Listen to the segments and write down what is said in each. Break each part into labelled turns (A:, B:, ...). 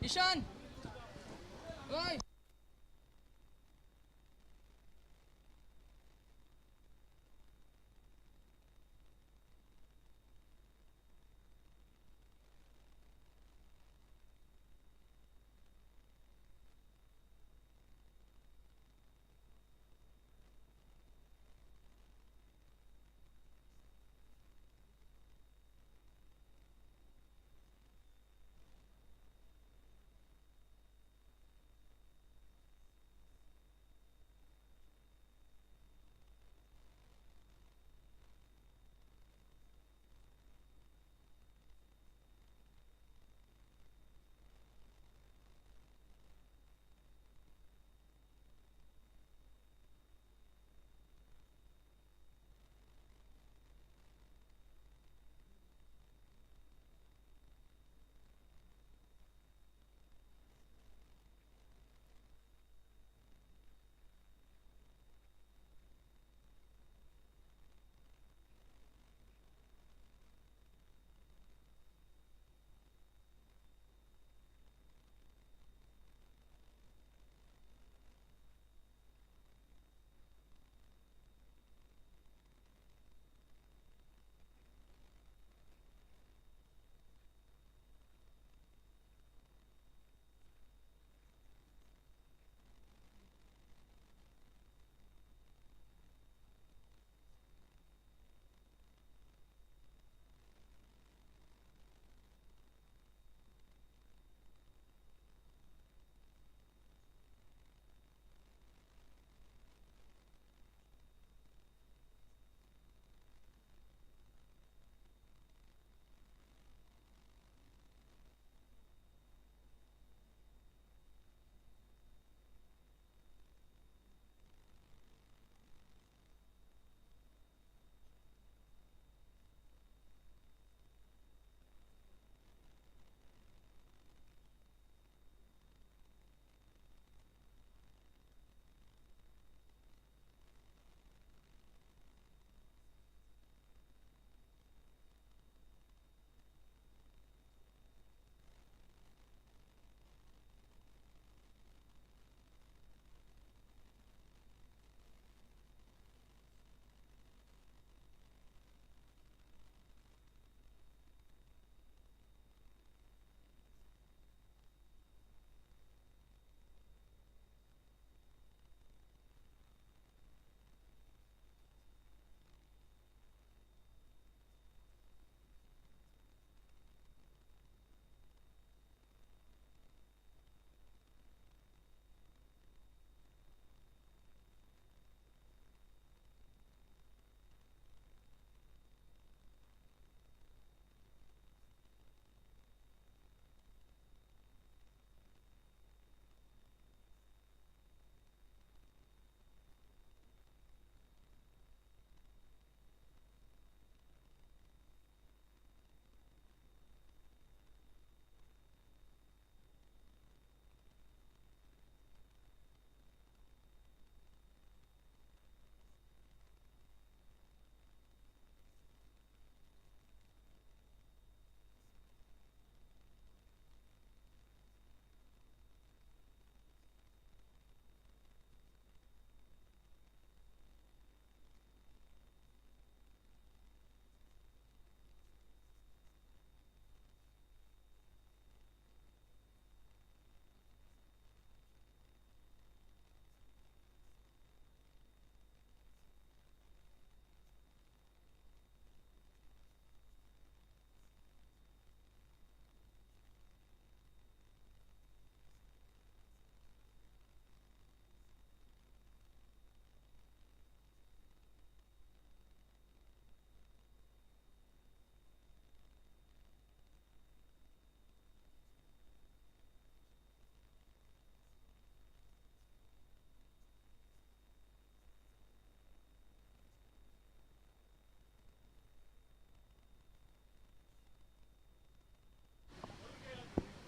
A: ईशान ओय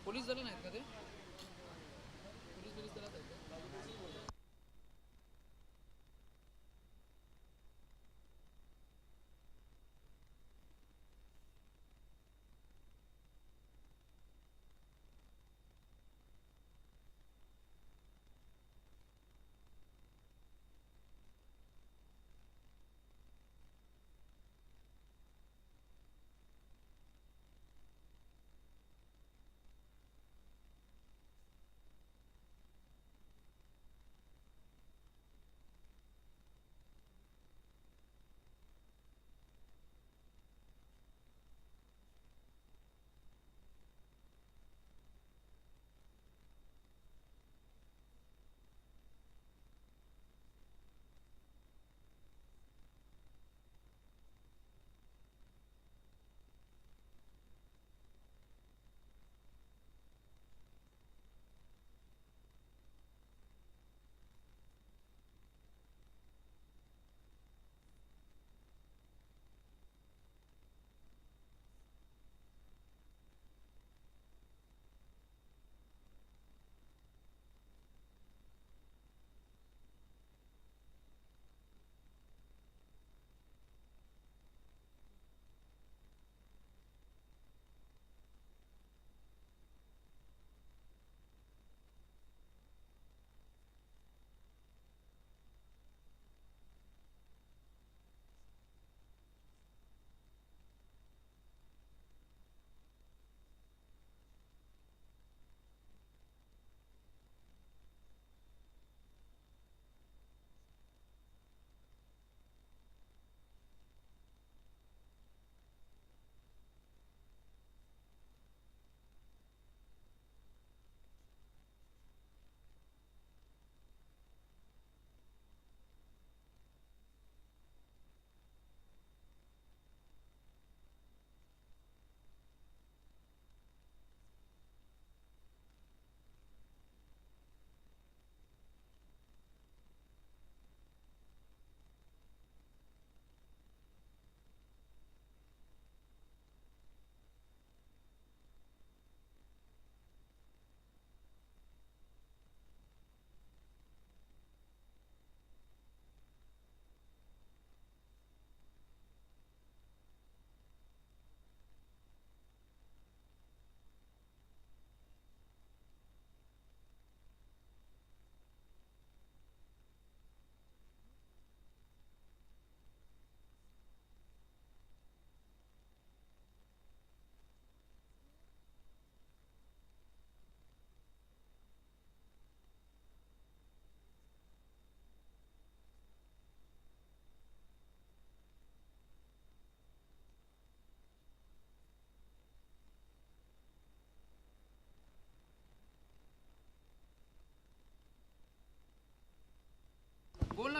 A: पोलीस झाले नाहीत का ते पोलीस पोलीस दलात आहेत का?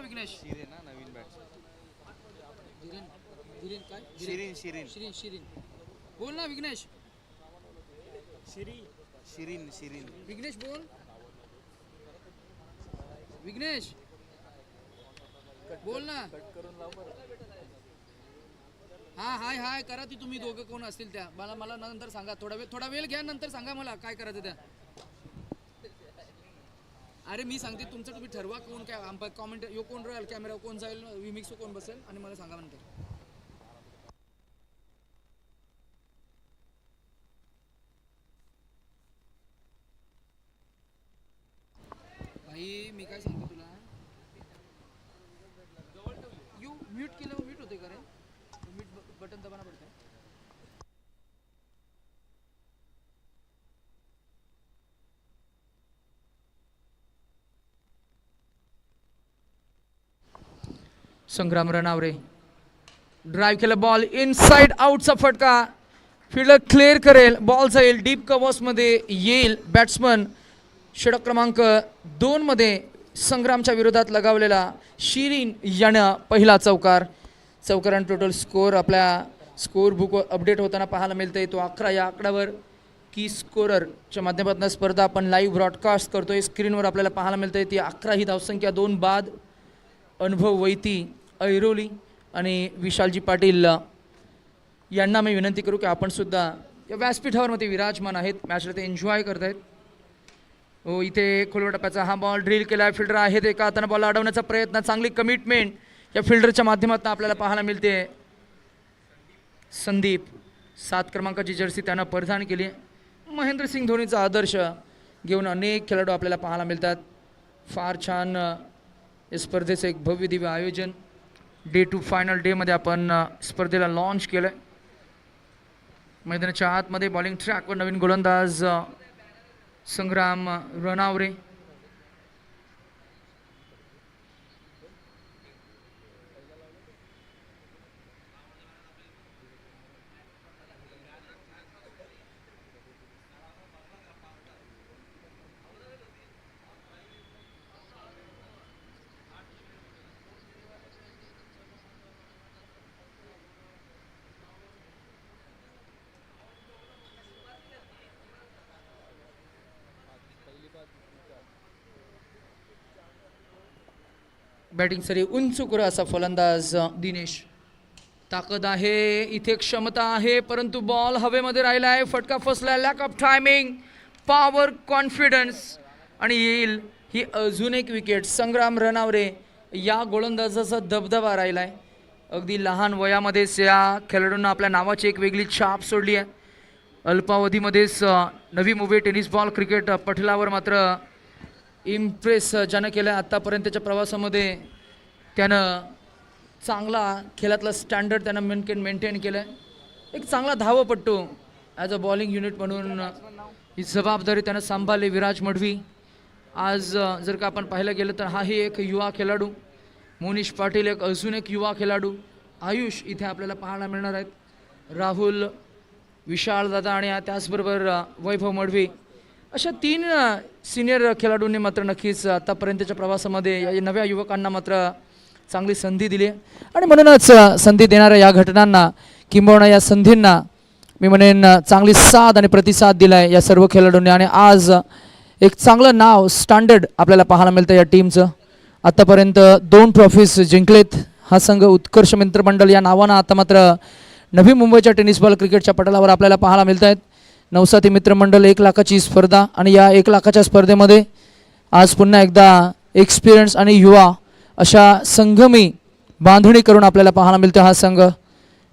A: विघ्नेश?
B: शिरीन ना नवीन बॅट्स.
A: धीरेन धीरेन काय
B: शिरीन शिरीन
A: शिरीन शिरीन बोल ना विघ्नेश.
B: शिरीन शिरीन
A: विघ्नेश बोल. विघ्नेश बोल ना. हा हाय हाय करा ती तुम्ही दोघं कोण असतील त्या मला मला नंतर सांगा. थोडा वेळ घ्या नंतर सांगा मला काय करायचं त्या. अरे मी सांगते तुमचं तुम्ही ठरवा कोण काय कॉमेंट यो कोण राहील कॅमेरा कोण जाईल विमिक्स कोण बसेल आणि मला सांगा नंतर. भाई मी काय सांगतो तुला यू म्यूट केल्यावर म्यूट होते का रे. म्यूट बटन दबाना पडतं. संग्राम रनावरे ड्राईव्ह केला बॉल इनसाइड आउटचा फटका. फिल्डर क्लिअर करेल बॉल जाईल डीप कव्हर्समध्ये येईल. बॅट्समन षटक क्रमांक 2 मध्ये संग्रामच्या विरोधात लगावलेला शिरीन यानं पहिला चौकार. चौकारांनी टोटल स्कोअर आपल्या स्कोअर बुकवर अपडेट होताना पाहायला मिळतंय. तो 11 या आकड्यावर की स्कोररच्या माध्यमातून स्पर्धा आपण लाईव्ह ब्रॉडकास्ट करतोय. स्क्रीनवर आपल्याला पाहायला मिळतंय ती 11 ही धावसंख्या 2 बाद. अनुभव वैती ऐरोली आणि विशालजी पाटील यांना मी विनंती करू की आपण सुद्धा या व्यासपीठावर मध्ये विराजमान आहेत. मॅचला ते एन्जॉय करत आहेत. हो इथे खोलवर टप्प्याचा हा बॉल ड्रिल केला. फिल्डर आहे ते का हाताने बॉल अडवण्याचा प्रयत्न. चांगली कमिटमेंट या फिल्डरच्या माध्यमातून आपल्याला पाहायला मिळते. संदीप 7 क्रमांकाची जर्सी त्यानं परिधान केली. महेंद्रसिंग धोनीचा आदर्श घेऊन अनेक खेळाडू आपल्याला पाहायला मिळतात. फार छान या स्पर्धेचं एक भव्य दिव्य आयोजन डे 2 फायनल डेमध्ये आपण स्पर्धेला लॉन्च केलं. मैदानाच्या आतमध्ये बॉलिंग ट्रॅकवर नवीन गोलंदाज संग्राम रनावरे. बॅटिंग सरी उंच कर असा फलंदाज दिनेश. ताकद आहे इथे क्षमता आहे परंतु बॉल हवेमध्ये राहिला आहे. फटका फसला. Lack of timing power confidence आणि येईल ही अजून एक विकेट. संग्राम रनावरे या गोलंदाजाचा दबदबा राहिला आहे. अगदी लहान वयामध्येच या खेळाडूंना आपल्या नावाची एक वेगळी छाप सोडली आहे. अल्पावधीमध्येच Navi Mumbai tennis ball cricket पटलावर मात्र इम्प्रेस ज्यानं केलं आहे. आत्तापर्यंतच्या प्रवासामध्ये त्यानं चांगला खेळातला स्टँडर्ड त्यानं मेंटेन केलं आहे. एक चांगला धावपट्टू ॲज अ बॉलिंग युनिट म्हणून ही जबाबदारी त्यानं सांभाळली. विराज मढवी आज जर का आपण पाहायला गेलं तर हाही एक युवा खेळाडू. मोनिश पाटील एक अजून एक युवा खेळाडू. आयुष इथे आपल्याला पाहायला मिळणार आहेत. राहुल विशाल दादा आणि त्याचबरोबर वैभव मढवी अशा 3 सिनियर खेळाडूंनी मात्र नक्कीच आतापर्यंतच्या प्रवासामध्ये या नव्या युवकांना मात्र चांगली संधी दिली आणि म्हणूनच संधी देणाऱ्या या घटनांना किंबहुना या संधींना मी म्हणेन चांगली साथ आणि प्रतिसाद दिला आहे या सर्व खेळाडूंनी. आणि आज एक चांगलं नाव स्टँडर्ड आपल्याला पाहायला मिळतं या टीमचं. आत्तापर्यंत 2 ट्रॉफीज जिंकलेत हा संघ. उत्कर्ष मित्रमंडळ या नावानं आता मात्र नवी मुंबईच्या टेनिस बॉल क्रिकेटच्या पटलावर आपल्याला पाहायला मिळत आहेत. नवसाथी मित्रमंडळ 1 लाखाची स्पर्धा आणि या 1 लाखाच्या स्पर्धेमध्ये आज पुन्हा एकदा एक्सपिरियन्स आणि युवा अशा संगमी बांधणी करून आपल्याला पाहायला मिळतो हा संघ.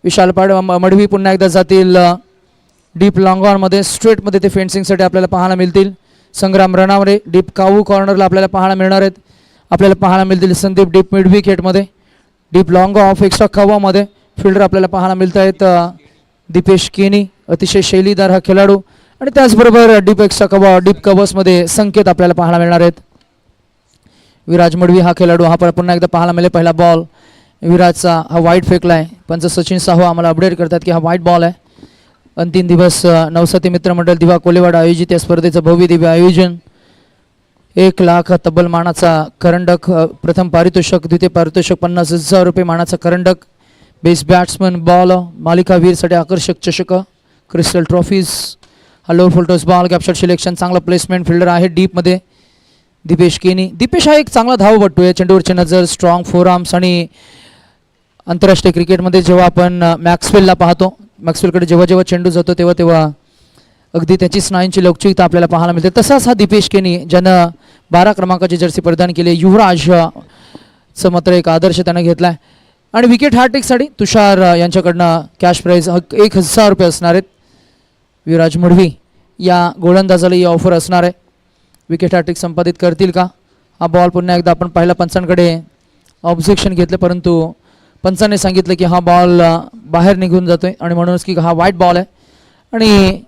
A: विशाल मढवी पुन्हा एकदा जातील डीप लॉंगॉनमध्ये. स्ट्रेटमध्ये ते फेन्सिंगसाठी आपल्याला पाहायला मिळतील. संग्राम रनावरे डीप कावू कॉर्नरला आपल्याला पाहायला मिळणार आहेत. आपल्याला पाहायला मिळतील संदीप डीप मिड विकेटमध्ये. डीप लॉंग ऑफ एक्स्ट्रा कव्वामध्ये फिल्डर आपल्याला पाहायला मिळत आहेत. दीपेश केनी अतिशय शैलीदार हा खेळाडू आणि त्याचबरोबर डीप एक्स्ट्रा कव्वा डीप कव्हर्समध्ये संकेत आपल्याला पाहायला मिळणार आहेत. विराज मढवी हा खेळाडू हा पुन्हा एकदा पाहायला मिळेल. पहिला बॉल विराजचा हा वाईट फेकला आहे. पंच सचिन साहू आम्हाला अपडेट करतात की हा वाईट बॉल आहे. अंतिम दिवस नवसाथी मित्रमंडळ दिवा कोलेवाड आयोजित या स्पर्धेचं भव्य दिव्य आयोजन 1,00,000 तब्बल मानाचा करंडक, प्रथम पारितोषिक, द्वितीय पारितोषिक 50,000 रुपये मानाचा करंडक, बेस्ट बॅट्समन बॉल, मालिकावीरसाठी आकर्षक चषक, crystal trophies, hello full toss ball, capture selection, चांगला प्लेसमेंट, फिल्डर आहे डीपमध्ये दीपेश केनी. दीपेश हा एक चांगला धावपटू आहे, चेंडूवरची नजर, स्ट्रॉंग फोर आर्म्स. आणि आंतरराष्ट्रीय क्रिकेटमध्ये जेव्हा आपण मॅक्सवेलला पाहतो, मॅक्सवेलकडे जेव्हा जेव्हा चेंडू जातो तेव्हा तेव्हा अगदी त्याची स्नायूंची लवचिकता आपल्याला पाहायला मिळते. तसाच हा दीपेश केनी, ज्यानं 12 क्रमांकाची जर्सी परिधान केली, युवराजचं मात्र एक आदर्श त्यानं घेतला आहे. आणि विकेट हॅट्रिकसाठी तुषार यांच्याकडनं कॅश प्राईज 1,000 रुपये असणार आहेत. विराज मडवी या गोलंदाजाला ही ऑफर असणार आहे. विकेट हॅट्रिक संपादित करतील का? हा बॉल पुन्हा एकदा आपण पाहिला, पंचांकडे ऑब्जेक्शन घेतलं, परंतु पंचाने सांगितलं की हा बॉल बाहेर निघून जातोय आणि म्हणूनच की हा वाईट बॉल आहे. आणि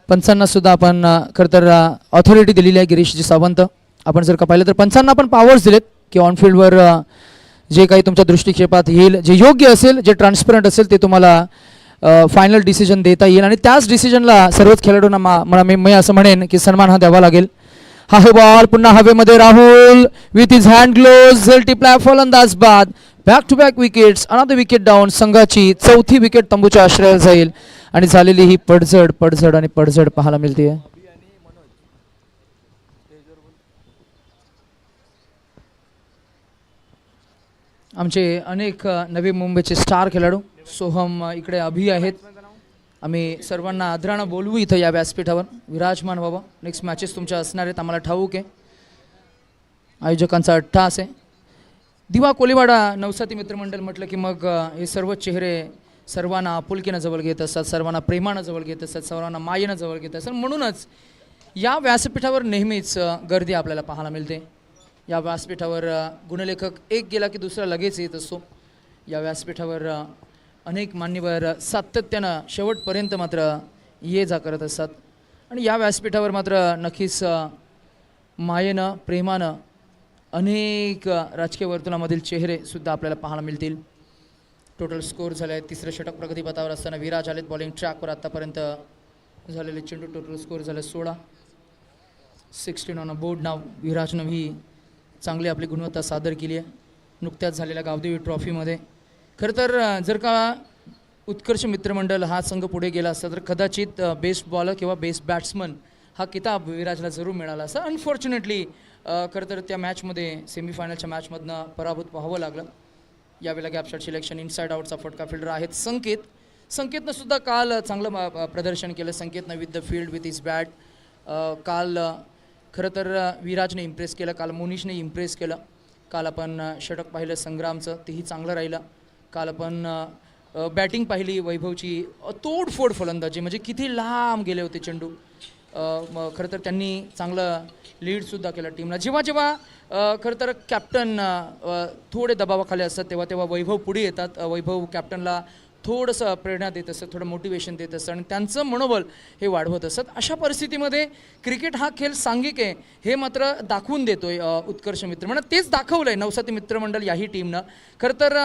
A: पंचांना सुद्धा आपण खरं तर ऑथॉरिटी दिलेली आहे गिरीशजी सावंत. आपण जर का पाहिलं तर पंचांना आपण पॉवर्स दिलेत की ऑनफिल्डवर जे काही तुमच्या दृष्टिक्षेपात येईल, जे योग्य असेल, जे ट्रान्सपरंट असेल, ते तुम्हाला फायनल डिसिजन देता येईल. आणि त्याच डिसिजनला सर्वच खेळाडूंना मी असं म्हणेन की सन्मान हा द्यावा लागेल. हा हे बॉल पुन्हा हवेमध्ये, Rahul with his hand gloves, झेल्टिप्लाय फलंदाज बाद, back to back wickets, another wicket down. संघाची 4थी विकेट तंबूच्या आश्रयाला जाईल आणि झालेली ही पडझड आणि पडझड पाहायला मिळते. आमचे अनेक नवी मुंबईचे स्टार खेळाडू, सोहम इकडे अभि आहेत. आम्ही सर्वांना आदरानं बोलवू इथं या व्यासपीठावर. विराजमान व्हावं. नेक्स्ट मॅचेस तुमच्या असणार आहेत, आम्हाला ठाऊक आहे. आयोजकांचा अट्टहास आहे. दिवा कोलीवाडा नवसाती मित्रमंडळ म्हटलं की मग हे सर्व चेहरे सर्वांना आपुलकीनं जवळ घेत असतात, सर्वांना प्रेमानं जवळ घेत असतात, सर्वांना मायेनं जवळ घेत असतात. म्हणूनच या व्यासपीठावर नेहमीच गर्दी आपल्याला पाहायला मिळते. या व्यासपीठावर गुणलेखक एक गेला की दुसरा लगेच येत असतो. या व्यासपीठावर अनेक मान्यवर सातत्यानं शेवटपर्यंत मात्र ये जा करत असतात. आणि या व्यासपीठावर मात्र नक्कीच मायेनं, प्रेमानं अनेक राजकीय वर्तुळामधील चेहरेसुद्धा आपल्याला पाहायला मिळतील. टोटल स्कोअर झाले आहे. तिसरं षटक प्रगतीपथावर असताना विराज आलेत बॉलिंग ट्रॅकवर. आत्तापर्यंत झालेले चेंडू टोटल स्कोअर झाले 16 ऑन अ बोर्ड नाव. विराजनं ही चांगली आपली गुणवत्ता सादर केली आहे नुकत्याच झालेल्या गावदेवी ट्रॉफीमध्ये. खरं तर जर का उत्कर्ष मित्रमंडळ हा संघ पुढे गेला असता तर कदाचित बेस्ट बॉलर किंवा बेस्ट बॅट्समन हा किताब विराजला जरूर मिळाला असता. अनफॉर्च्युनेटली खरं तर त्या मॅचमध्ये, सेमीफायनलच्या मॅचमधनं पराभूत व्हावं लागलं. यावेळेला गॅपशॉट सिलेक्शन, इनसाइड आउटचा फटका, फिल्डर आहेत संकेतनं सुद्धा काल चांगलं प्रदर्शन केलं. संकेतनं with the field, with his bat काल खरं तर विराजने इम्प्रेस केलं. काल मोनिशने इम्प्रेस केलं. काल आपण षटक पाहिलं संग्रामचं, तेही चांगलं राहिलं. काल आपण बॅटिंग पाहिली वैभवची, तोडफोड फलंदाजी, म्हणजे किती लांब गेले होते चेंडू. खरं तर त्यांनी चांगलं लीडसुद्धा केलं टीमला. जेव्हा खरं तर कॅप्टन थोडे दबावाखाली असतात तेव्हा वैभव पुढे येतात. वैभव कॅप्टनला थोडंसं प्रेरणा देत असतं, थोडं मोटिवेशन देत असतं आणि त्यांचं मनोबल हे वाढवत असतात. अशा परिस्थितीमध्ये क्रिकेट हा खेळ सांघिक आहे हे मात्र दाखवून देतोय उत्कर्ष मित्रमंडळ. तेच दाखवलं आहे नवसाती मित्रमंडळ याही टीमनं. खरं तर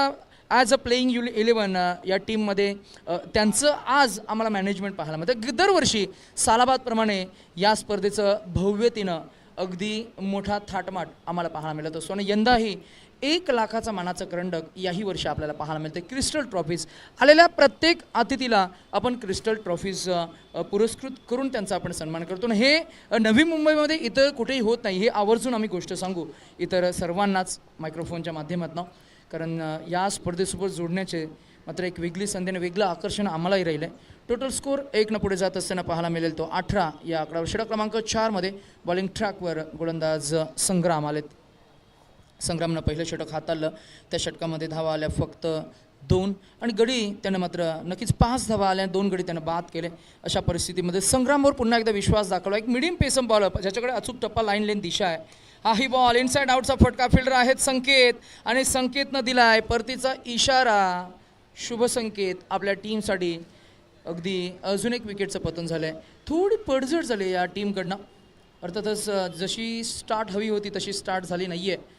A: ॲज अ प्लेईंग 11 या टीममध्ये त्यांचं आज आम्हाला मॅनेजमेंट पाहायला मिळतं. दरवर्षी सालाबादप्रमाणे या स्पर्धेचं भव्यतेनं अगदी मोठा थाटमाट आम्हाला पाहायला मिळत असतो. आणि यंदाही 1,00,000चा मानाचं करंडक याही वर्षी आपल्याला पाहायला मिळते. क्रिस्टल ट्रॉफीज आलेल्या प्रत्येक अतिथीला आपण क्रिस्टल ट्रॉफीज पुरस्कृत करून त्यांचा आपण सन्मान करतो. आणि हे नवी मुंबईमध्ये इतर कुठेही होत नाही. हे आवर्जून आम्ही गोष्ट सांगू इतर सर्वांनाच मायक्रोफोनच्या माध्यमातून, कारण या स्पर्धेसोबत जोडण्याचे मात्र एक वेगळी संधी आणि वेगळं आकर्षण आम्हालाही राहिलं आहे. टोटल स्कोअर 1 पुढे जात असताना पाहायला मिळेल तो 18 या आकड्यावर. षटक क्रमांक 4मध्ये बॉलिंग ट्रॅकवर गोलंदाज संग्राम आलेत. संग्रामनं पहिलं षटक हाताळलं. त्या षटकामध्ये धावा आल्या फक्त 2 आणि गडी त्यानं मात्र नक्कीच 5 धावा आल्या, 2 गडी त्यानं बाद केले. अशा परिस्थितीमध्ये संग्रामवर पुन्हा एकदा विश्वास दाखवला. एक मिडियम पेसम बॉलर ज्याच्याकडे अचूक टप्पा, लाईन लेन दिशा आहे. हाही बॉल इनसाइड आउटचा फटका, फिल्डर आहेत संकेत आणि संकेतनं दिलाय परतीचा इशारा. शुभ संकेत आपल्या टीमसाठी. अगदी अजून एक विकेटचं पतन झालं आहे. थोडी पडझड झाली या टीमकडनं. अर्थातच जशी स्टार्ट हवी होती तशी स्टार्ट झाली नाही आहे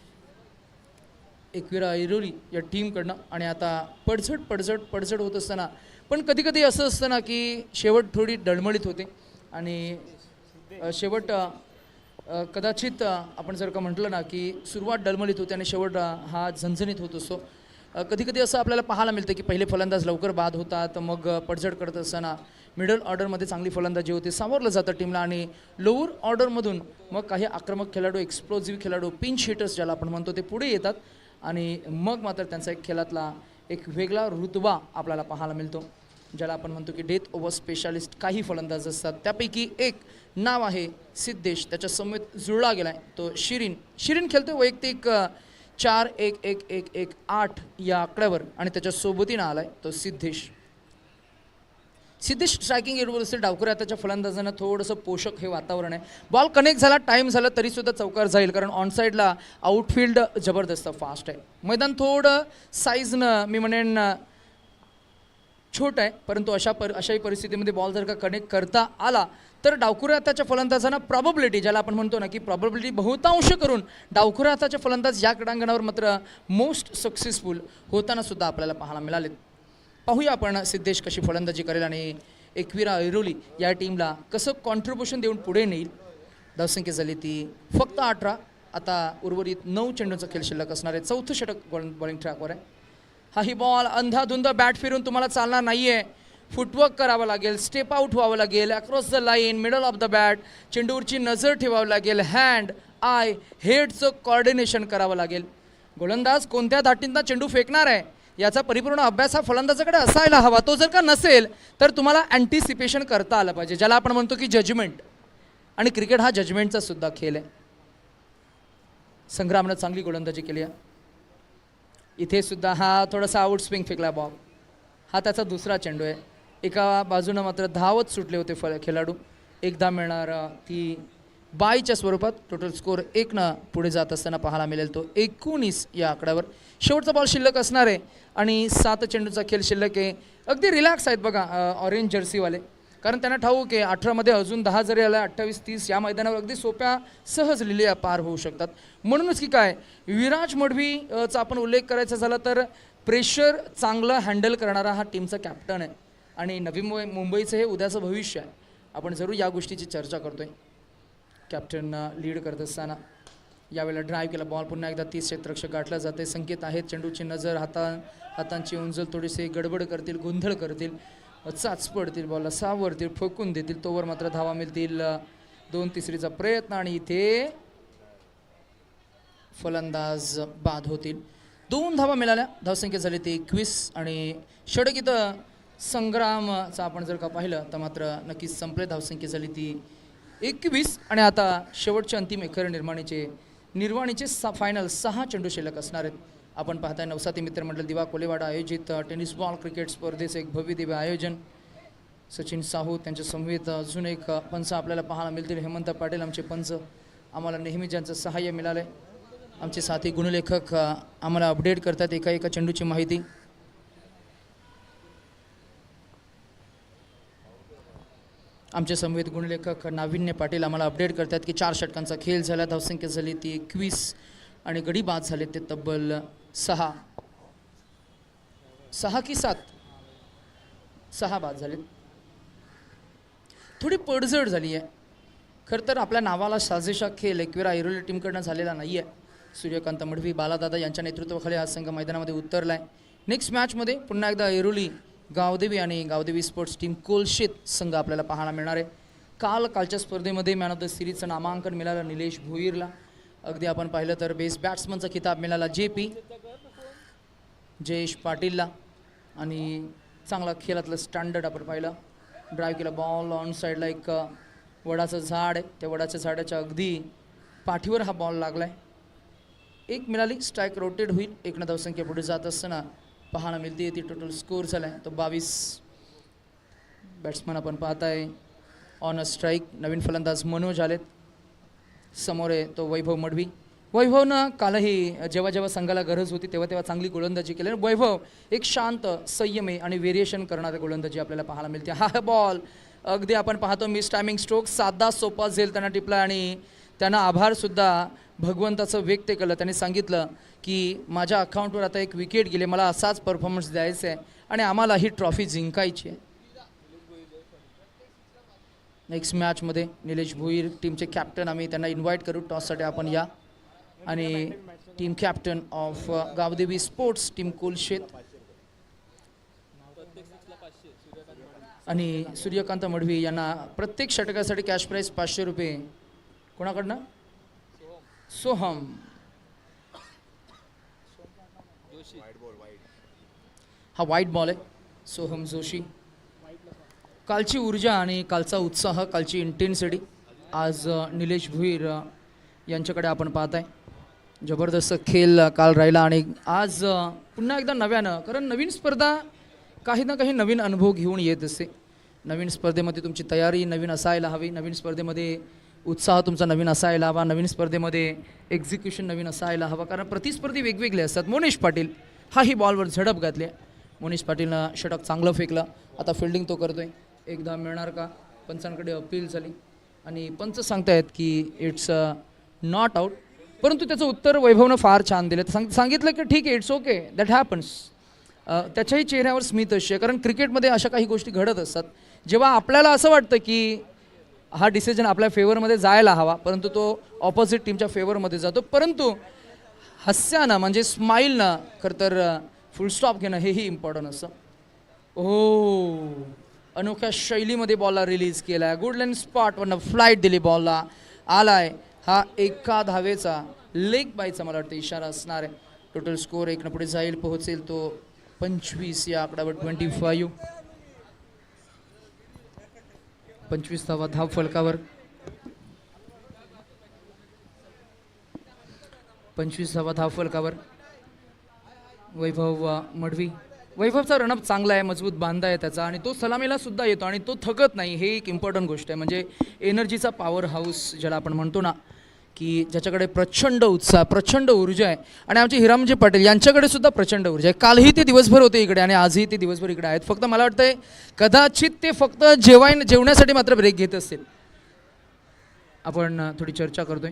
A: एकविरा ऐरोली या टीमकडनं. आणि आता पडझड होत असताना पण कधी असं असतं ना की शेवट थोडी डळमळीत होते आणि शेवट कदाचित आपण जर का म्हटलं ना की सुरुवात डलमलीत होते आणि शेवट हा झणझणीत होत असतो. कधी कधी असं आपल्याला पाहायला मिळतं की पहिले फलंदाज लवकर बाद होतात, मग पडझड करत असताना मिडल ऑर्डरमध्ये चांगली फलंदाजी होते, सावरलं जातं टीमला, आणि लोअर ऑर्डरमधून मग काही आक्रमक खेळाडू, एक्सप्लोजिव्ह खेळाडू, पिंच हिटर्स ज्याला आपण म्हणतो ते पुढे येतात आणि मग मात्र त्यांचा एक खेळातला एक वेगळा रुतबा आपल्याला पाहायला मिळतो, ज्याला आपण म्हणतो की डेथ ओव्हर स्पेशालिस्ट. काही फलंदाज असतात, त्यापैकी एक नाव आहे सिद्धेश, त्याच्या समेत जुळला गेला आहे तो शिरीन खेळतो वैयक्तिक 4-1-1-1-1-8 या आकड्यावर, आणि त्याच्या सोबतीनं आलाय तो सिद्धेश. स्ट्रायकिंग एडवर असेल. डावखुऱ्या त्याच्या फलंदाजांना थोडंसं पोषक हे वातावरण आहे. बॉल कनेक्ट झाला, टाईम झाला तरीसुद्धा चौकार जाईल, कारण ऑनसाईडला आउटफिल्ड जबरदस्त फास्ट आहे. मैदान थोडं साईजनं मी म्हणेन छोट आहे, परंतु अशाही परिस्थितीमध्ये बॉल जर का कनेक्ट करता आला तर डावखुऱ्या हाताच्या फलंदाजांना प्रॉबबिलिटी, ज्याला आपण म्हणतो ना की प्रॉबबिलिटी बहुतांश करून डावखुऱ्या हाताचे फलंदाज या क्रीडांगणावर मात्र मोस्ट सक्सेसफुल होताना सुद्धा आपल्याला पाहायला मिळालेत. पाहूया आपण सिद्धेश कशी फलंदाजी करेल आणि एकविरा ऐरोली या टीमला कसं कॉन्ट्रीब्युशन देऊन पुढे नेईल. धावसंख्या झाली ती फक्त 18. आता उर्वरित 9 चेंडूंचा खेळ शिल्लक असणार आहे. चौथं षटक बॉलिंग ट्रॅकवर आहे. हाही बॉल अंधाधुंद बॅट फिरून तुम्हाला चालणार नाही आहे. फुटवर्क करावं लागेल, स्टेप आउट व्हावं लागेल, across the line, middle of the bat, चेंडूवरची नजर ठेवावी लागेल, हँड, आय, हेडचं कॉर्डिनेशन करावं लागेल. गोलंदाज कोणत्या धाटींना चेंडू फेकणार आहे याचा परिपूर्ण अभ्यास हा फलंदाजाकडे असायला हवा. तो जर का नसेल तर तुम्हाला अँटिसिपेशन करता आलं पाहिजे, ज्याला आपण म्हणतो की जजमेंट. आणि क्रिकेट हा जजमेंटचा सुद्धा खेळ आहे. संग्रामनं चांगली गोलंदाजी केली आहे. इथे सुद्धा हा थोडासा आउट स्विंग फेकला बॉल. हा त्याचा दुसरा चेंडू आहे. एका बाजूनं मात्र धावत सुटले होते खेळाडू. एकदा मिळणार ती बायच्या स्वरूपात. टोटल स्कोर 1 पुढे जात असताना पाहायला मिळेल तो 19 या आकड्यावर. शेवटचा बॉल शिल्लक असणार आहे आणि 7 चेंडूचा खेळ शिल्लक आहे. अगदी रिलॅक्स आहेत बघा ऑरेंज जर्सीवाले, कारण त्यांना ठाऊक आहे 18मध्ये अजून 10 जरी आला 28-30 या मैदानावर अगदी सोप्या सहज लिहिल्या पार होऊ शकतात. म्हणूनच की काय विराज मढवीचा आपण उल्लेख करायचा झाला तर प्रेशर चांगलं हँडल करणारा हा टीमचा कॅप्टन आहे आणि नवी मुंबईचं हे उद्याचं भविष्य आहे. आपण जरूर या गोष्टीची चर्चा करतोय. कॅप्टन लीड करत असताना यावेळेला ड्राईव्ह केला बॉल, पुन्हा एकदा 30 क्षेत्ररक्षक गाठला जाते. संकेत आहेत, चेंडूची नजर, हातांची उंजल थोडीसे गडबड करतील, गोंधळ करतील, चाच पडतील, बॉलला सावरतील, फेकून देतील. तोवर मात्र धावा मिळतील. 2-3चा प्रयत्न आणि इथे फलंदाज बाद होतील. 2 धावा मिळाल्या. धावसंख्या झाली ती 21 आणि षटक इथं संग्रामचा आपण जर का पाहिलं तर मात्र नक्कीच संपले. धावसंख्या झाली ती 21 आणि आता शेवटचे अंतिम एकर निर्वाणीचे फायनल 6 चेंडू शिल्लक असणार आहेत. आपण पाहताय नवसाती मित्रमंडळ दिवा कोलेवाडा आयोजित टेनिस बॉल क्रिकेट स्पर्धेचं एक भव्य दिव्य आयोजन. सचिन साहू त्यांच्या समवेत अजून एक पंच आपल्याला पाहायला मिळतील. हेमंत पाटील आमचे पंच, आम्हाला नेहमी ज्यांचं सहाय्य मिळालं आहे. आमचे साथी गुणलेखक आम्हाला अपडेट करतात एका चेंडूची माहिती. आमचे समवेत गुणलेखक नाविन्य पाटील आम्हाला अपडेट करतात की 4 षटकांचा खेळ झाला. धावसंख्या झाली ती 21 आणि गडी बाद झाले ते तब्बल 6 की 7 बाद झाले. थोडी पडझड झाली आहे. खरं तर आपल्या नावाला साजेशा खेळ एकविरा ऐरोली टीमकडनं झालेला नाही आहे. सूर्यकांत मढवी, बालादादा यांच्या नेतृत्वाखाली हा संघ मैदानामध्ये उतरला आहे. नेक्स्ट मॅचमध्ये पुन्हा एकदा ऐरोली, गावदेवी आणि गावदेवी स्पोर्ट्स टीम कोलशेत संघ आपल्याला पाहायला मिळणार आहे. कालच्या स्पर्धेमध्ये मॅन ऑफ द सिरीजचं नामांकन मिळालं निलेश भोईरला. अगदी आपण पाहिलं तर बेस्ट बॅट्समनचा किताब मिळाला जयेश पाटीलला आणि चांगला खेळातलं स्टँडर्ड आपण पाहिलं. ड्राईव्ह केला बॉल, ऑन साईडला एक वडाचं झाड आहे, त्या वडाच्या झाडाच्या अगदी पाठीवर हा बॉल लागला आहे. 1 मिळाली, स्ट्राईक रोटेट होईल. 1 धावसंख्या पुढे जात असताना पाहायला मिळते. ती टोटल स्कोर झाला आहे तो 22. बॅट्समन आपण पाहताय ऑन अ स्ट्राईक. नवीन फलंदाज मनोज आलेत. समोर आहे तो वैभव मढवी. वैभवनं कालही जेव्हा संघाला गरज होती तेव्हा चांगली गोलंदाजी केली. वैभव एक शांत, संयमी आणि व्हेरिएशन करणारी गोलंदाजी आपल्याला पाहायला मिळते. हा बॉल अगदी आपण पाहतो मिस टायमिंग स्ट्रोक, साधा सोपा झेल त्यांना टिपला आणि त्यांना आभारसुद्धा भगवंताचं व्यक्त केलं. त्यांनी सांगितलं की माझ्या अकाउंटवर आता एक विकेट गेले, मला असाच परफॉर्मन्स द्यायचा आहे आणि आम्हाला ही ट्रॉफी जिंकायची आहे. नेक्स्ट मॅचमध्ये निलेश भोईर टीमचे कॅप्टन आम्ही त्यांना इन्व्हाइट करू. टॉससाठी आपण या. आणि team captain of Gavdevi sports team Kolshet आणि सूर्यकांत मढवी यांना प्रत्येक षटकासाठी कॅश प्राईज 500 रुपये. कोणाकडनं? सोहम. हा व्हाईट बॉल आहे. सोहम जोशी. कालची ऊर्जा आणि कालचा उत्साह, कालची इंटेन्सिटी आज निलेश भुईर यांच्याकडे आपण पाहत आहे. जबरदस्त खेळ काल राहिला आणि आज पुन्हा एकदा नव्यानं, कारण नवीन स्पर्धा काही ना काही नवीन अनुभव घेऊन येत असते. नवीन स्पर्धेमध्ये तुमची तयारी नवीन असायला हवी. नवीन स्पर्धेमध्ये उत्साह तुमचा नवीन असायला हवा. नवीन स्पर्धेमध्ये एक्झिक्युशन नवीन असायला हवं, कारण प्रतिस्पर्धी वेगवेगळे असतात. मोनिश पाटील हाही बॉलवर झडप घातली. मोनिश पाटीलनं षटक चांगलं फेकलं. आता फिल्डिंग तो करतोय. एकदा मिळणार का? पंचांकडे अपील झाली आणि पंच सांगतायत की इट्स नॉट आउट, परंतु त्याचं उत्तर वैभवनं फार छान दिलं. सांगितलं की ठीक आहे, इट्स ओके, दॅट हॅपन्स. त्याच्याही चेहऱ्यावर स्मित असते, कारण क्रिकेटमध्ये अशा काही गोष्टी घडत असतात. जेव्हा आपल्याला असं वाटतं की हा डिसिजन आपल्या फेवरमध्ये जायला हवा, परंतु तो ऑपोजिट टीमच्या फेवरमध्ये जातो. परंतु हास्यानं म्हणजे स्माईलनं खरं तर फुल स्टॉप घेणं हेही इम्पॉर्टंट असतं. अनोख्या शैलीमध्ये बॉलला रिलीज केला. गुड लाईन स्पॉटवरनं फ्लाईट दिली बॉलला. आलाय हा एका धावेचा लेग बायचा मला वाटतं इशारा असणार आहे. टोटल स्कोअर 1 पुढे जाईल, पोहोचेल तो 25 या आकड्यावर. 25 धावा धाव फलकावर. 25 धावा धाव फलकावर. वैभव मढवी. वैभवचा रनअप चांगला आहे, मजबूत बांधा आहे त्याचा आणि तो सलामीला सुद्धा येतो आणि तो थकत नाही. हे एक इम्पॉर्टंट गोष्ट आहे. म्हणजे एनर्जीचा पॉवर हाऊस ज्याला आपण म्हणतो ना, की ज्याच्याकडे प्रचंड उत्साह, प्रचंड ऊर्जा आहे. आणि आमचे हिरामजी पाटील यांच्याकडे सुद्धा प्रचंड ऊर्जा आहे. कालही ते दिवसभर होते इकडे आणि आजही ते दिवसभर इकडे आहेत. फक्त मला वाटतंय कदाचित ते फक्त जेवण्यासाठी मात्र ब्रेक घेत असतील. आपण थोडी चर्चा करतोय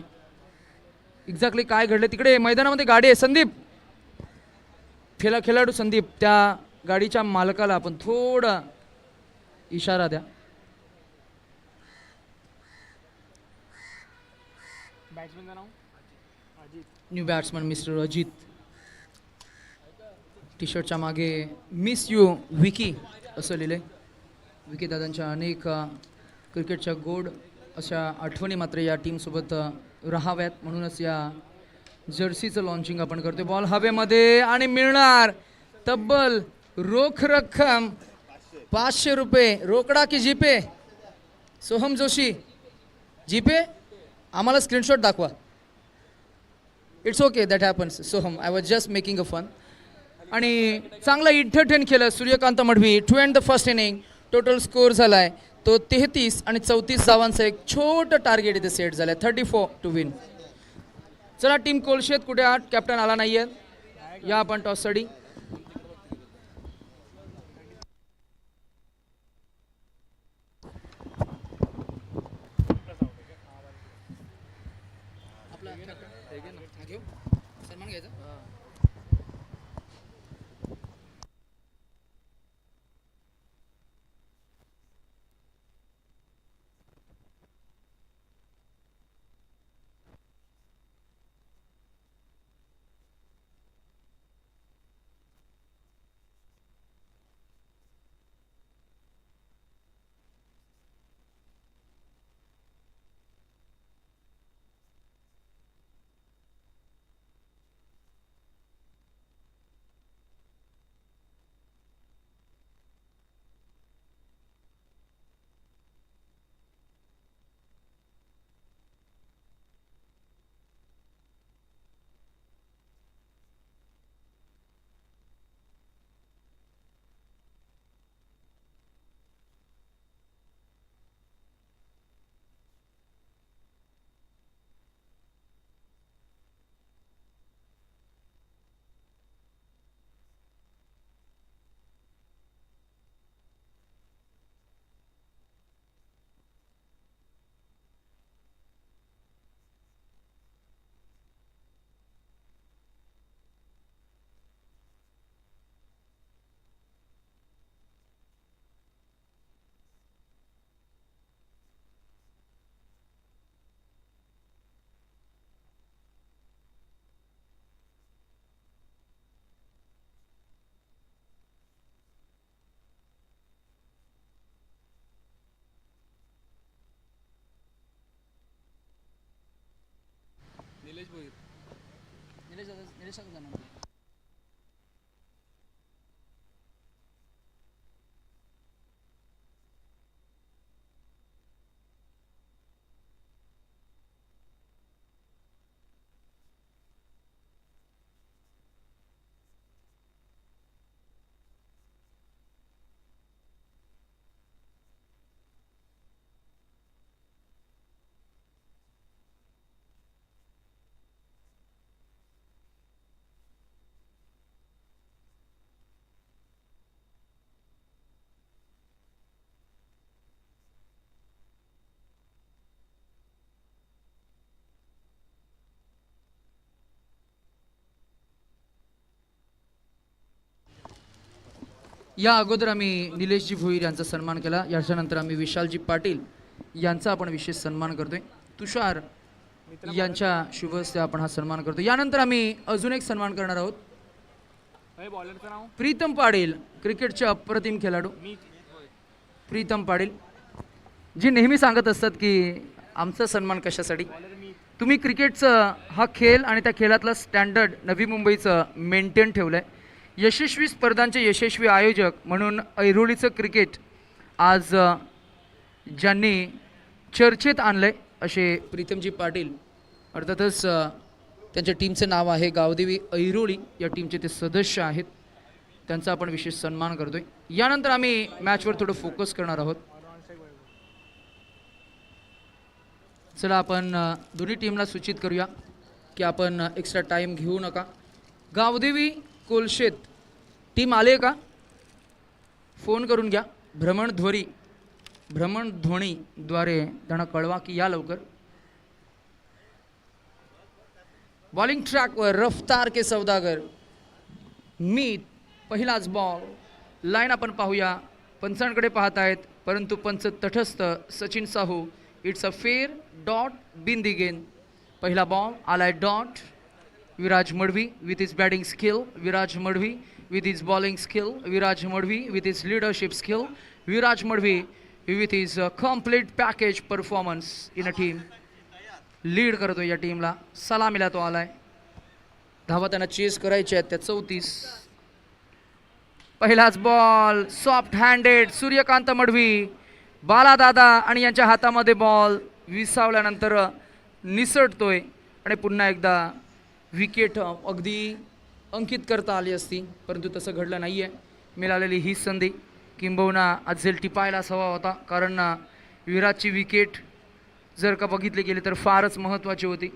A: एक्झॅक्टली काय घडलं तिकडे. मैदानामध्ये गाडी आहे. संदीप खेळाडू संदीप, त्या गाडीच्या मालकाला आपण थोडा इशारा द्या. New batsman mister Ajit. T शर्टच्या मागे मिस यू विकी असं लिहिलंय. विकी दादांच्या अनेक क्रिकेटच्या गोड अशा आठवणी मात्र या टीमसोबत राहाव्यात, म्हणूनच या जर्सीचं लॉन्चिंग आपण करतोय. बॉल हवेमध्ये आणि मिळणार तब्बल रोख रक्कम 500 रुपये. रोकडा की जीपे? सोहम जोशी जीपे. आम्हाला स्क्रीनशॉट दाखवा. It's okay, that happens. Soham, I was just making a fun. आणि चांगला एंटरटेन केलं Suryakant Madhvi. To end the first inning. Total score झालाय तो 33 आणि 34 धावांचं एक छोटं टार्गेट इथे सेट झालंय. 34 टू विन. चला टीम कोलशेत कुठे आहात? कॅप्टन आला नाहीये, या आपण टॉससाठी. सन्मान घ्यायचा. या अगोदर आम्ही निलेशजी भोईर यांचा सन्मान केला. याच्यानंतर आम्ही विशालजी पाटील यांचा आपण विशेष सन्मान करतोय. तुषार यांच्या शुभ हस्ते आपण हा सन्मान करतो. यानंतर आम्ही अजून एक सन्मान करणार आहोत.
B: बॉलरचं नाव
A: प्रीतम पाटील, क्रिकेटचे अप्रतिम खेळाडू प्रीतम पाटील, जे नेहमी सांगत असतात की आमचा सन्मान कशासाठी. तुम्ही क्रिकेटचं हा खेळ आणि त्या खेळातला स्टँडर्ड नवी मुंबईचं मेंटेन ठेवलं आहे. यशस्वी स्पर्धांचे यशस्वी आयोजक म्हणून ऐरोलीचं क्रिकेट आज ज्यांनी चर्चेत आणलं आहे असे प्रीतमजी पाटील. अर्थातच त्यांच्या टीमचं नाव आहे गावदेवी ऐरोली. या टीमचे ते सदस्य आहेत. त्यांचा आपण विशेष सन्मान करतोय. यानंतर आम्ही मॅचवर थोडं फोकस करणार आहोत. चला आपण दोन्ही टीमला सूचित करूया की आपण एक्स्ट्रा टाईम घेऊ नका. गावदेवी कोलशेत टीम आले का फोन करून घ्या. भ्रमणध्वनीद्वारे त्यांना कळवा की या लवकर. बॉलिंग ट्रॅकवर रफ्तार के सौदागर मीत. पहिलाच बॉल. लाईन आपण पाहूया. पंचांकडे पाहत आहेत परंतु पंच तटस्थ. Sachin Sahu. It's a fair dot बिन दी गेंद. पहिला बॉल आलाय dot. Viraj Madvi with his batting skill, Viraj Madhvi with his bowling skill, Viraj Madhvi with his leadership skill, Viraj Madhvi with his complete package performance in a team. Lead करतो या टीमला. सलामीला तो आलाय. धावा त्यांना चेस करायचे आहेत त्या 34. पहिलाच ball soft handed. Suryakant Madvi, Baladada आणि यांच्या हातामध्ये बॉल विसावल्यानंतर निसटतोय आणि पुन्हा एकदा विकेट अगदी अंकित करता आली असती परंतु तसं घडलं नाही आहे. मिळालेली ही संधी किंबहुना अझेल टिपायलाच हवा होता कारण विराटची विकेट जर का बघितले गेले तर फारच महत्त्वाची होती.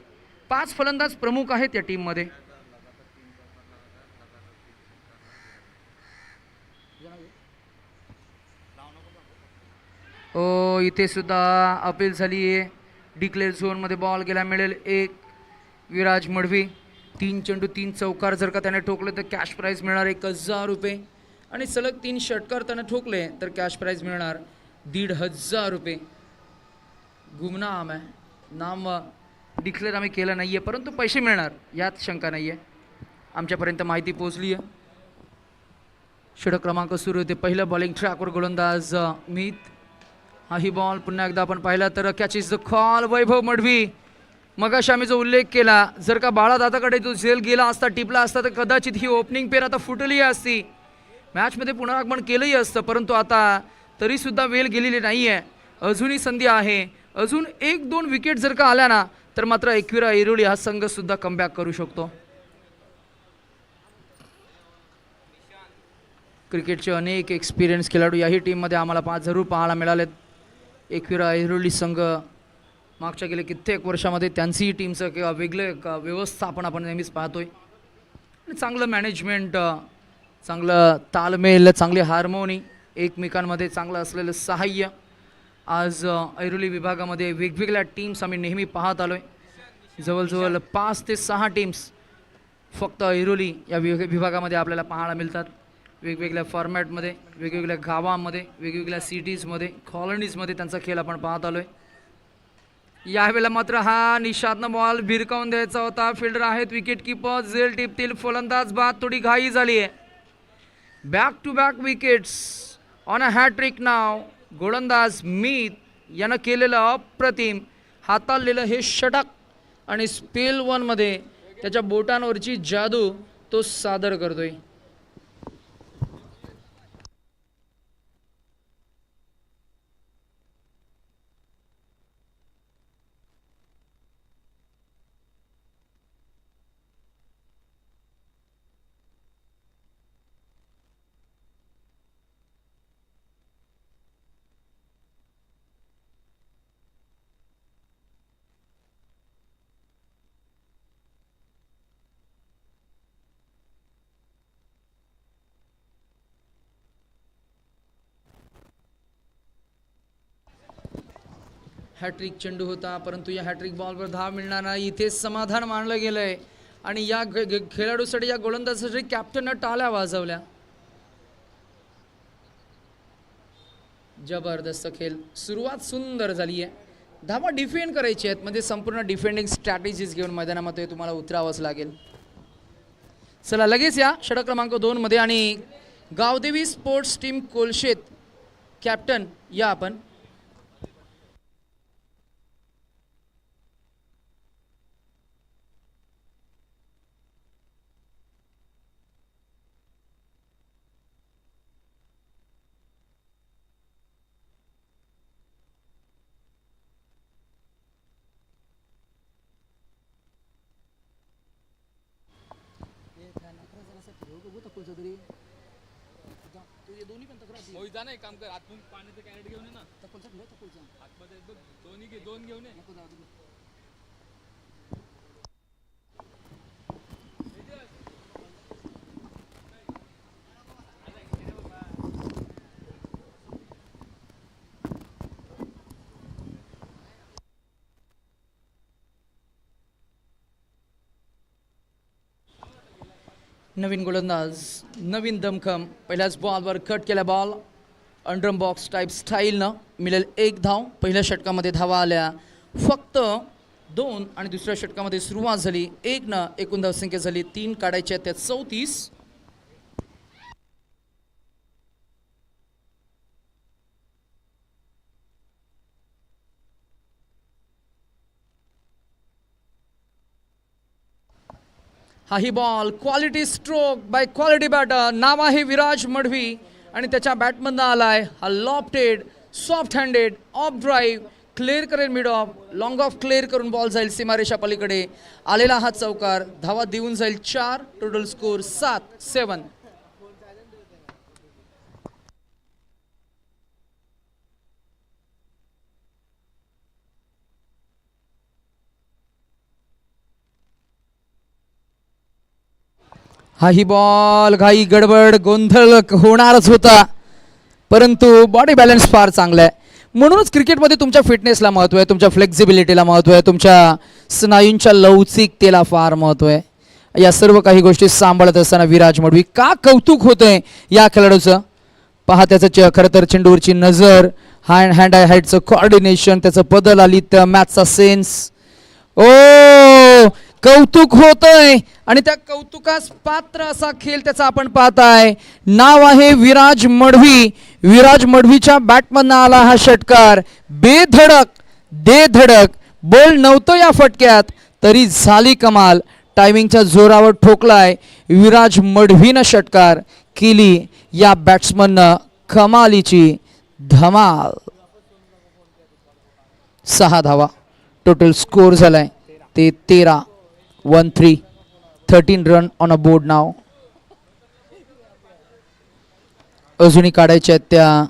A: 5 फलंदाज प्रमुख आहेत या टीममध्ये. इथे सुद्धा अपील झाली आहे. डिक्लेअर झोनमध्ये बॉल गेला. मिळेल 1. विराज मडवी 3 चेंडू 3 चौकार जर का त्याने ठोकले तर कॅश प्राईज मिळणार 1000 रुपये आणि सलग 3 षटकार त्याने ठोकले तर कॅश प्राईज मिळणार 1500 रुपये. गुमनाम आहे. नाम डिक्लेअर आम्ही केलं नाही आहे परंतु पैसे मिळणार यात शंका नाही आहे. आमच्यापर्यंत माहिती पोहोचली आहे. षटक क्रमांक सुरू होते. पहिलं बॉलिंग ट्रॅकवर गोलंदाज मीत. हाही बॉल पुन्हा एकदा आपण पाहिला तर कॅच इज द कॉल. वैभव मडवी. मगाशी आम्ही जो उल्लेख केला जर का बाळादादाकडे जो झेल गेला असता टिपला असता तर कदाचित ही ओपनिंग पेर आता फुटली असती. मॅचमध्ये पुनरागमन केलंही असतं परंतु आता तरीसुद्धा वेळ गेलेली नाही आहे. अजूनही संधी आहे. अजून 1-2 विकेट जर का आल्या ना तर मात्र एकविरा ऐरोली हा संघसुद्धा कमबॅक करू शकतो. क्रिकेटचे अनेक एक्सपिरियन्स खेळाडू याही टीममध्ये आम्हाला 5 जरूर पाहायला मिळालेत. एकविरा ऐरोली संघ मागच्या गेल्या कित्येक वर्षामध्ये त्यांचीही टीमचं किंवा वेगळं एक व्यवस्थापन आपण नेहमीच पाहतोय. आणि चांगलं मॅनेजमेंट, चांगलं ताळमेळ, चांगली हार्मोनी, एकमेकांमध्ये चांगलं असलेलं सहाय्य आज ऐरोली विभागामध्ये वेगवेगळ्या टीम्स आम्ही नेहमी पाहत आलो आहे. जवळजवळ 5 ते 6 टीम्स फक्त ऐरोली या विभागामध्ये आपल्याला पाहायला मिळतात. वेगवेगळ्या फॉर्मॅटमध्ये, वेगवेगळ्या गावांमध्ये, वेगवेगळ्या सिटीजमध्ये, कॉलनीजमध्ये त्यांचा खेळ आपण पाहत आलो आहे. यावेळेला मात्र हा निषादनं बॉल भिरकावून द्यायचा होता. फिल्डर आहेत विकेट किपर. झेल टिपतील फलंदाज बाद. थोडी घाई झाली आहे. Back to back wickets on a hat-trick नाव. गोलंदाज मीत यानं केलेलं अप्रतिम हाताळलेलं हे षटक आणि स्पेल 1मध्ये त्याच्या बोटांवरची जादू तो सादर करतोय. हॅट्रिक चेंडू होता, परंतु या हॅट्रिक बॉलवर धाव मिळणार नाही. इथे समाधान मानलं गेलंय आणि या खेळाडूसाठी, या गोलंदाजासाठी कॅप्टननं टाळ्या वाजवल्या. जबरदस्त खेळ, सुरुवात सुंदर झाली आहे. धावा डिफेंड करायची आहेत, म्हणजे संपूर्ण डिफेंडिंग स्ट्रॅटेजीज घेऊन मैदानामध्ये तुम्हाला उतरावंच लागेल. चला लगेच या षटक क्रमांक 2 मध्ये आणि Gavdevi sports team Kolshet captain या आपण.
B: मोहित जा ना, एक काम कर, आतून पाण्याचं कॅरेट घेऊन ये ना. आतमध्ये बघ, दोन घेऊन ये.
A: नवीन गोलंदाज, नवीन दमखम. पहिल्याच बॉलवर कट केला बॉल अंडरम बॉक्स टाईप स्टाईलनं. मिळेल 1 धाव. पहिल्या षटकामध्ये धावा आल्या फक्त 2 आणि दुसऱ्या षटकामध्ये सुरुवात झाली 1नं. एकूण धावसंख्या झाली 3 काढायच्या त्यात 34. हाही ball quality stroke by quality batter. नाव आहे विराज मढवी आणि त्याच्या बॅटमधनं आलाय हा lofted soft handed off drive. Clear करेल mid off, long off clear करून बॉल जाईल सीमारेषा पलीकडे. आलेला हा चौकार, धावा देऊन जाईल 4. Total score 7-7. हाही बॉल घाई गडबड गोंधळ होणारच होता, परंतु बॉडी बॅलन्स फार चांगला आहे. म्हणूनच क्रिकेटमध्ये तुमच्या फिटनेसला महत्त्व आहे, तुमच्या फ्लेक्झिबिलिटीला महत्त्व आहे, तुमच्या स्नायूंच्या लवचिकतेला फार महत्त्व आहे. या सर्व काही गोष्टी सांभाळत असताना विराज मढवी का कौतुक होतंय या खेळाडूचं. पहा त्याचं खरं तर चेंडूवरची नजर, हँड आय हाईटचं कॉर्डिनेशन, त्याचं बदल आली तर मॅचचा सेन्स. ओ कौतुक होतंय आणि त्या कौतुकास पात्र असा खेळ त्याचा आपण पाहताय. नाव आहे विराज मढवी. विराज मढवीच्या बॅटमधनं आला हा षटकार. बेधडक धडक बॉल नव्हतं या फटक्यात तरी झाली कमाल. टायमिंगच्या जोरावर ठोकलाय विराज मढवीनं षटकार. केली या बॅट्समननं कमालीची धमाल. 6 धावा. टोटल स्कोर झालाय ते 13. 13 रन ऑन अ बोर्ड नाव. अजूनही काढायच्या आहेत त्या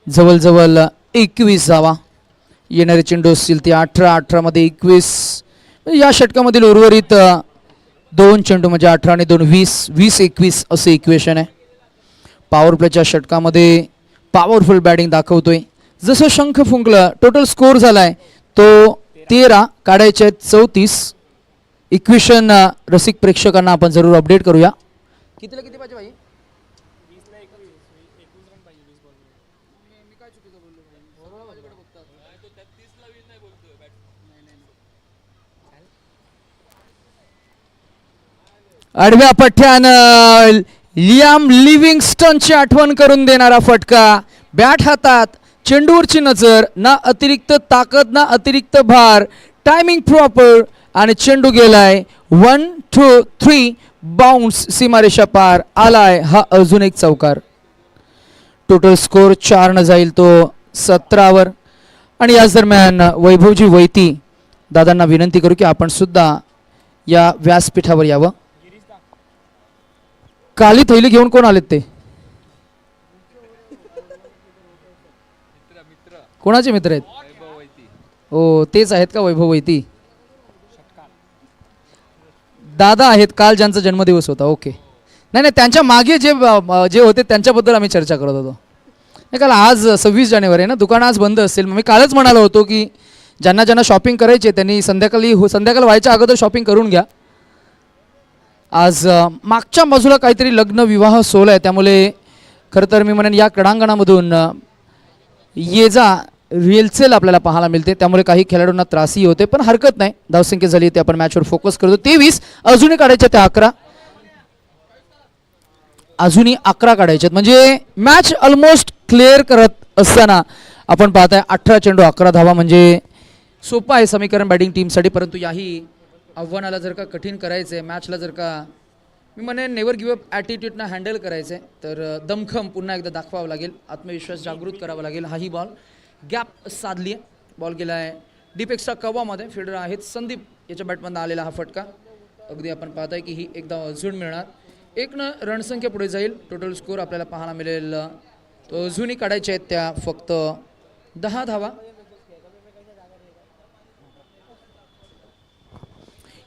A: जवळजवळ 21 धावा. येणारे चेंडू असतील ते 18 मध्ये 21. या षटकामधील उर्वरित 2 चेंडू म्हणजे 18 आणि 2 20-21 असे इक्वेशन आहे. पॉवर प्लेच्या षटकामध्ये पॉवरफुल बॅटिंग दाखवतोय. जसं शंख फुंकलं टोटल स्कोर झालाय तो 13. काढायचे आहेत 34. इक्वेशन रसिक प्रेक्षकांना आपण जरूर अपडेट करूया. कितीला किती पाहिजे भाई? आडव्या पठ्ठ्यानं लियाम लिव्हिंगस्टनची आठवण करून देणारा फटका. बॅट हातात, चेंडूवरची नजर, ना अतिरिक्त ताकद ना अतिरिक्त भार, टायमिंग प्रॉपर आणि चेंडू गेलाय 1 2 3 बाउन्स सीमारेषा पार आलाय हा अजून एक चौकार. टोटल स्कोर 4 जाईल तो 17वर. आणि याच दरम्यान वैभवजी वैती दादांना विनंती करू की आपण सुद्धा या व्यासपीठावर यावं. काली थैली घेऊन कोण आलेत ते? कोणाचे मित्र आहेत? हो तेच आहेत का वैभव वैती? दादा आहेत काल ज्यांचा जन्मदिवस होता. ओके. नाही नाही त्यांच्या मागे जे होते त्यांच्याबद्दल आम्ही चर्चा करत होतो. नाही काल आज 26 जानेवारी आहे ना, दुकान आज बंद असेल. मी कालच म्हणालो होतो की ज्यांना ज्यांना शॉपिंग करायचे त्यांनी संध्याकाळ व्हायच्या अगोदर शॉपिंग करून घ्या. आज मागच्या बाजूला काहीतरी लग्न विवाह सोहळा आहे, त्यामुळे खरं तर मी म्हणेन या क्रीडांगणामधून ये जा रेलचेल आपल्याला पाहायला मिळते, त्यामुळे काही खेळाडूंना त्रासही होते. पण हरकत नाही, धावसंख्या झाली ते आपण मॅचवर फोकस करतो. 23 अजूनही काढायच्या त्या 11, अजूनही 11 काढायच्यात. म्हणजे मॅच ऑलमोस्ट क्लिअर करत असताना आपण पाहताय 18 चेंडू 11 धावा. म्हणजे सोपं आहे समीकरण बॅटिंग टीमसाठी, परंतु याही आव्हानाला जर का कठीण करायचं आहे, मॅचला जर का मी म्हणेन नेवर गिव्ह अप ॲटिट्यूडनं हँडल करायचं आहे, तर दमखम पुन्हा एकदा दाखवावं लागेल, आत्मविश्वास जागृत करावा लागेल. हाही बॉल गॅप साधली आहे, बॉल गेला आहे डीप एक्स्ट्रा कव्वामध्ये. फिल्डर आहेत संदीप याच्या बॅटमधून आलेला हा फटका. अगदी आपण पाहताय की ही एकदा अजून मिळणार. 1 रणसंख्या पुढे जाईल. टोटल स्कोर आपल्याला पाहायला मिळेल तो अजूनही काढायच्या आहेत त्या फक्त 10 धावा.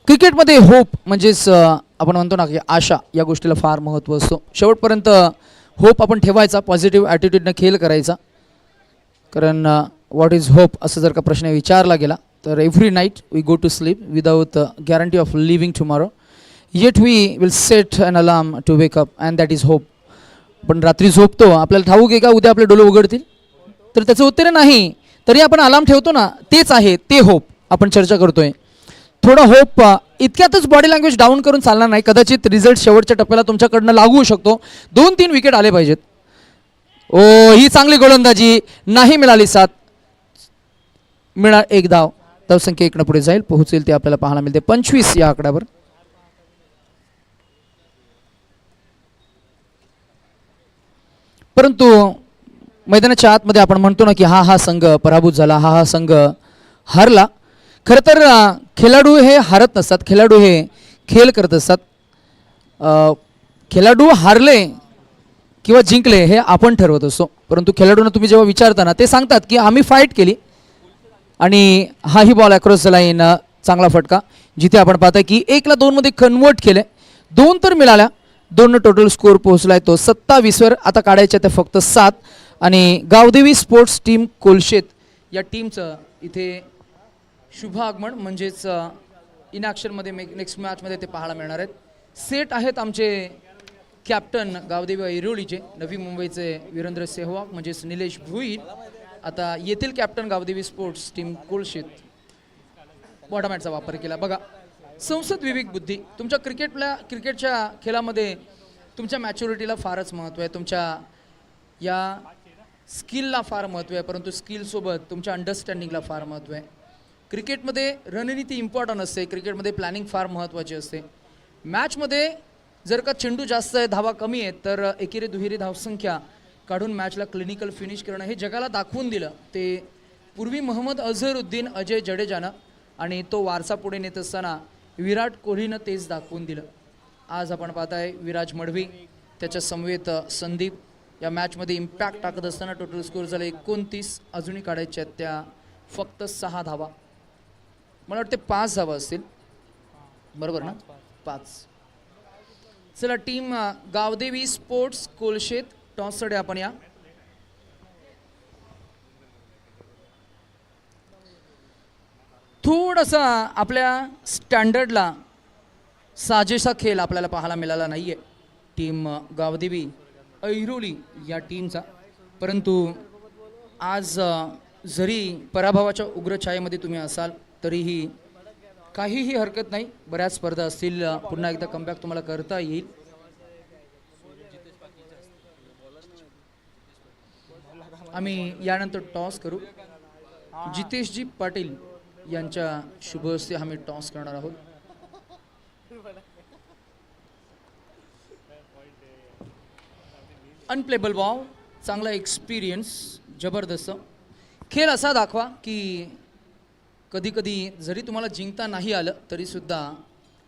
A: क्रिकेटमध्ये होप म्हणजेच आपण म्हणतो ना की आशा, या गोष्टीला फार महत्त्व असतो. शेवटपर्यंत होप आपण ठेवायचा, पॉझिटिव्ह ॲटिट्यूडनं खेळ करायचा. कारण व्हॉट इज होप असं जर का प्रश्न विचारला गेला तर every night we go to sleep without guarantee of living tomorrow, yet we will set an alarm to wake up and that is hope. पण रात्री झोपतो, आपल्याला ठाऊक आहे का उद्या आपले डोळे उघडतील? तर त्याचं उत्तर नाही, तरी आपण अलार्म ठेवतो ना, तेच आहे ते होप आपण चर्चा करतोय. थोडं होप इतक्यातच बॉडी लँग्वेज डाऊन करून चालणार नाही. कदाचित रिझल्ट शेवटच्या टप्प्याला तुमच्याकडनं लागू शकतो. 2-3 विकेट आले पाहिजेत. ओ ही चांगली गोलंदाजी, नाही मिळाली साथ, मिळाल 1 धाव. धावसंख्या 1 पुढे जाईल, पोहोचेल ते आपल्याला पाहायला मिळते 25 या आकड्यावर. परंतु मैदानाच्या आतमध्ये आपण म्हणतो ना की हा संघ पराभूत झाला, हा संघ हारला. खरं तर खेळाडू हे हारत नसतात, खेळाडू हे खेळ करत असतात. खेळाडू हारले किंवा जिंकले हे आपण ठरवत असतो, परंतु खेळाडूंना तुम्ही जेव्हा विचारताना ते सांगतात की आम्ही फाईट केली. आणि हाही बॉल अक्रॉस द लाईन, चांगला फटका, जिथे आपण पाहताय की 1ला 2 मध्ये कन्वर्ट केले. 2 तर मिळाल्या, 2 टोटल स्कोर पोहोचलाय तो 27वर. आता काढायच्या त्या फक्त 7. आणि गावदेवी स्पोर्ट्स टीम कोलशेत या टीमचं इथे शुभ आगमन, म्हणजेच इनॅक्शनमध्ये नेक्स्ट मॅचमध्ये ते पाहायला मिळणार आहेत. सेट आहेत आमचे कॅप्टन गावदेवी ऐरोलीचे, नवी मुंबईचे वीरेंद्र सेहवाग म्हणजेच निलेश भुईर. आता येथील captain Gaondevi sports team Kolshet बॉटमॅटचा वापर केला. बघा, संसद विवेक बुद्धी तुमच्या क्रिकेटच्या खेळामध्ये तुमच्या मॅच्युरिटीला फारच महत्त्व आहे, तुमच्या या स्किलला फार महत्त्व आहे, परंतु स्किलसोबत तुमच्या अंडरस्टँडिंगला फार महत्त्व आहे. क्रिकेटमध्ये रणनीती इम्पॉर्टंट असते, क्रिकेटमध्ये प्लॅनिंग फार महत्त्वाची असते. मॅचमध्ये जर का चेंडू जास्त आहे, धावा कमी आहेत, तर एकेरी दुहेरी धावसंख्या काढून मॅचला क्लिनिकल फिनिश करणं हे जगाला दाखवून दिलं ते पूर्वी मोहम्मद अझरुद्दीन अजय जडेजानं, आणि तो वारसा पुढे नेत असताना विराट कोहलीनं तेच दाखवून दिलं. आज आपण पाहताय विराज मडवी, त्याच्या समवेत संदीप या मॅचमध्ये इम्पॅक्ट टाकत असताना टोटल स्कोर झाला 29. अजूनही काढायच्या आहेत त्या फक्त 6 धावा. मला वाटते 5 धावा असतील, बरोबर ना? 5. चला, टीम गावदेवी स्पोर्ट्स कोलशेत टॉसकडे आपण या. थोडासा आपल्या स्टँडर्डला साजेसा खेळ आपल्याला पाहायला मिळाला नाही आहे टीम गावदेवी ऐरोली या टीमचा. परंतु आज जरी पराभवाच्या उग्र छायेमध्ये तुम्ही असाल तरीही काहीही हरकत नाही. बऱ्याच स्पर्धा असतील, पुन्हा एकदा कमबॅक तुम्हाला करता येईल. आम्ही यानंतर टॉस करू. जितेशजी पाटील यांच्या शुभ हस्ते आम्ही टॉस करणार आहोत. अनप्लेबल बॉल, चांगला एक्सपिरियन्स, जबरदस्त. खेळ असा दाखवा की कधी कधी जरी तुम्हाला जिंकता नाही आलं तरीसुद्धा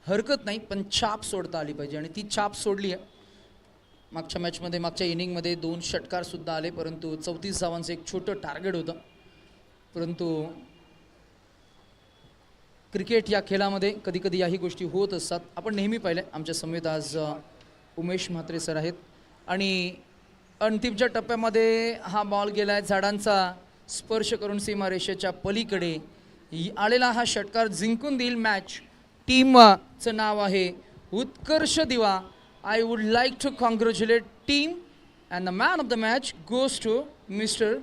A: हरकत नाही, पण छाप सोडता आली पाहिजे आणि ती छाप सोडली आहे. मागच्या मॅचमध्ये, मागच्या इनिंगमध्ये 2 षटकारसुद्धा आले, परंतु 34 धावांचं एक छोटं टार्गेट होतं. परंतु क्रिकेट या खेळामध्ये कधी कधी याही गोष्टी होत असतात. आपण नेहमी पाहिलं, आमच्या समवेत आज उमेश म्हात्रे सर आहेत आणि अंतिमच्या टप्प्यामध्ये हा बॉल गेला आहे झाडांचा स्पर्श करून सीमारेषेच्या पलीकडे आलेला हा षटकार जिंकून देईल मॅच. टीमचं नाव आहे Utkarsh Diva. I would like to congratulate team and the man of the match goes to mister